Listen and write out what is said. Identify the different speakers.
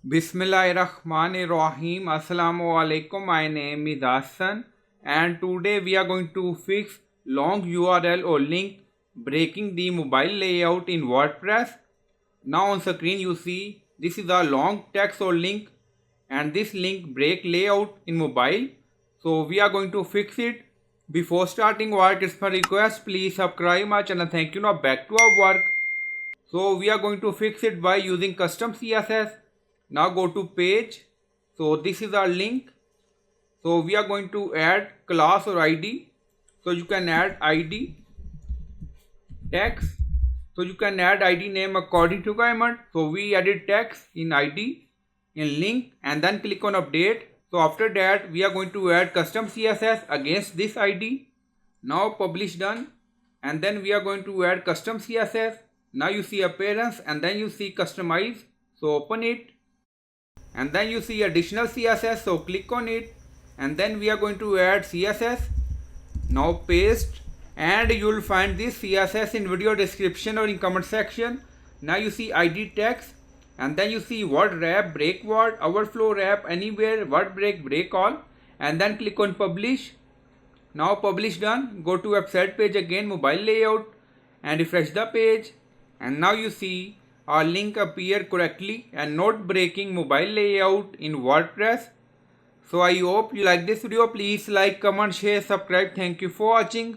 Speaker 1: Bismillahirrahmanirrahim. Assalamu alaikum. My name is Hassan and today we are going to fix long URL or link breaking the mobile layout in WordPress. Now on screen you see this is a long text or link and this link break layout in mobile. So we are going to fix it. Before starting work, it's my request, please subscribe my channel. Thank you. Now back to our work. So we are going to fix it by using custom CSS. Now go to page. So this is our link. So we are going to add class or ID. So you can add ID text. So you can add ID name according to requirement. So we added text in ID in link and then click on update. So after that we are going to add custom CSS against this ID. Now publish done and then we are going to add custom CSS. Now you see appearance and then you see customize. So open it and then you see additional CSS. So click on it and then we are going to add CSS. Now paste and you will find this CSS in video description or in comment section. Now you see ID text and then you see word wrap, break word, overflow wrap, anywhere, word break, break all, and then click on publish. Now publish done. Go to website page again, mobile layout, and refresh the page. And now you see our link appear correctly and not breaking mobile layout in WordPress. So I hope you like this video. Please like, comment, share, subscribe. Thank you for watching.